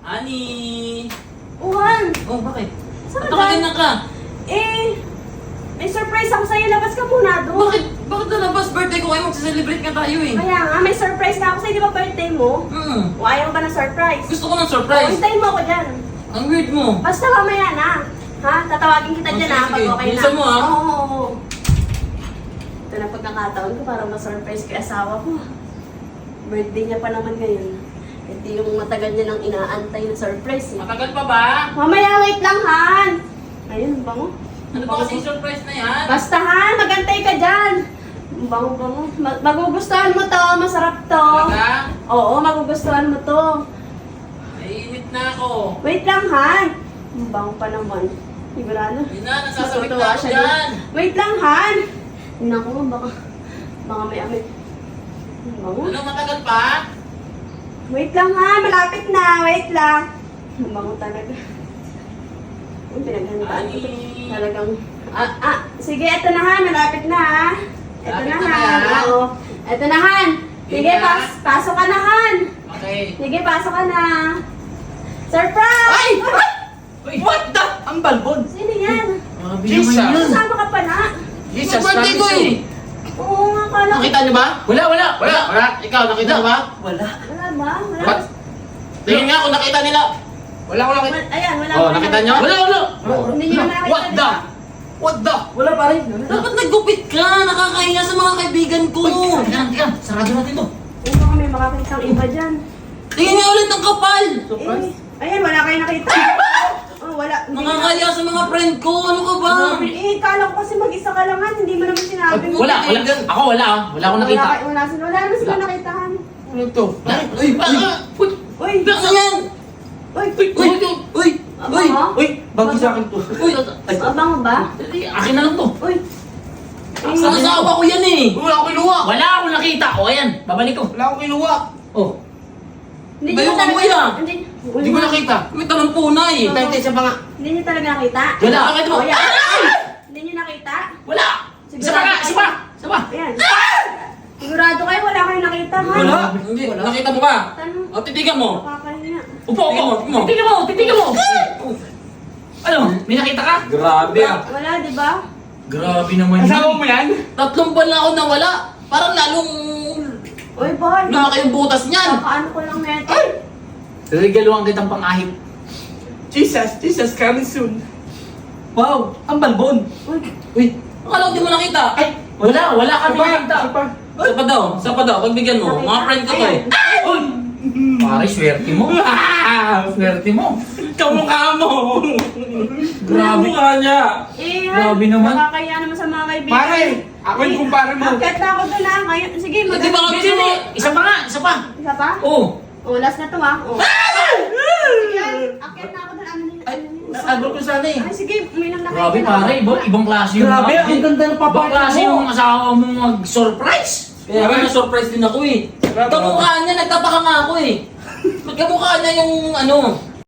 Ani! Juan! Oh, bakit? Saan Ba't ka nakaganyan ka? May surprise ako sa'yo. Labas ka muna doon. Bakit? Bakit nalabas? Birthday ko kayo, magsa-celebrate nga tayo eh. Kaya nga, may surprise na ako sa'yo. Di ba birthday mo? O ayaw ba ng surprise? Gusto ko ng O, surprise. hintayin mo ako dyan. Ang weird mo. Basta mamaya na. Ha? Tatawagin kita dyan sige, ha, pag sige. okay na. Bilisan mo, ha? Oo. Ito na pagkakataon ko para ma-surprise kay asawa ko. Birthday niya pa naman ngayon. Hindi yung matagal niya nang inaantay na surprise eh. Matagal pa ba? Mamaya, wait lang, Han! Ayun, bango. Ano ba kasing surprise na yan? Basta, Han! Magantay ka dyan! Bango. Magugustuhan mo to, masarap to. Talaga? Oo, magugustuhan mo to. Naiinit na ako. Wait lang, Han! Bango pa naman. Sigurado. Yun na, nasasabit na Matutuwa ako siya dyan. Wait lang, Han! Naku, baka may amit. Bango. Ano, matagal pa? Wait lang, Han! Malapit na! Wait lang! Bango talaga. Yung pinaghandaan ko to. Ani. Talagang... sige, eto na, Han! Malapit na, ha! Eto na, Malapit na Han! ba? Oo. Eto na, Han! Sige, Sige na. pasok ka na, Han! Okay. Sige, pasok ka na! Surprise! Ay! Uy! What the? Ang balbon! Sino yan? Grabe Jesus. naman yun. Kasama ka pa na? Jesus, Birthday ko promise eh. you. Oo nga, kala ko. Nakita niyo ba? Wala. Ikaw, nakita mo ba? Wala. Wala ba? Wala? Ba't? Tingin nga kung nakita nila. Wala ko nakita. Ayan, wala. Oh, nakita niyo? Wala. Hindi niyo naman nakita. What the? What the? Wala pa rin. Dapat naggupit ka. Nakakahiya sa mga kaibigan ko. Tika. Sarado natin to. Hindi baka may makakitang iba dyan. Tingin nga ulit ng kapal. Ayan, wala kayo nakita. Oh, wala. Hindi na- Nakakahiya sa mga friend ko. Ano ka ba? kala ko kasi mag-isa ka lang, Han. Hindi mo naman sinabi. Wala. Ako wala. Wala akong nakita. Wala naman sila nakita, Han. Ano to? Uy! Uy! Uy! Ano yan? Uy! Uy! Uy! Uy! Uy, bago sa akin to. Uy! Abango ba? Akin na lang to. Uy! Sa asawa ko yan eh. Wala akong kinuha. Wala akong nakita. O ayan, babalik ko. Wala akong kinuha. Oh, Hindi Bayo niyo ka mo talaga... yan. hindi ko nakita. May talampunay. Tayo sa mga. Hindi niyo talaga nakita? Wala. Bakit mo? Oh, yan. Ay! Hindi niyo nakita? Wala. Isa pa nga, isa pa. Isa pa. Ayan. Sigurado kayo, wala kayo nakita, Han. Wala. Hindi. Nakita mo ba? Tanong. O, titigan mo. Nakakahiya. Upo. Tingnan mo. Titignan mo. Ano? May nakita ka? Grabe ah. Wala, di ba? Grabe naman yun. mo yan? 3 buwan na ako nawala. Parang lalong Uy, boy. lumaki yung butas niyan. Kakaano ko lang neto. Regaluhan kitang pang-ahit. Jesus, coming soon. Wow, ang balbon. Uy, Uy, Akala ko di mo nakita. ay, wala kami nakita. Sa pa daw. Pagbigyan mo. Mga friend ko to eh. Uy! Pare, swerte mo. Swerte mo. Kamukha mo! Grabe. Kamukha niya! Grabe naman. Nakakahiya naman sa mga kaibigan. Pare! Ako yung kumpare mo! Akit na ako doon ha. Ngayon, sige, Di ba Hindi, hindi. Isa pa nga, isa pa. Isa pa? Oh. Oh, last na to ha. Oh. Sige, akit na ako doon. Ano nila? Ay, sagot ko sana eh. Ay, sige, uminom na kayo. Grabe pare, ibang klase yung Grabe, ang ganda ng Ibang papaya klase mo. yung asawa mong mag-surprise. Kaya nga na-surprise din ako eh. Kamukha niya, nagtataka nga ako eh. Kamukha niya yung ano,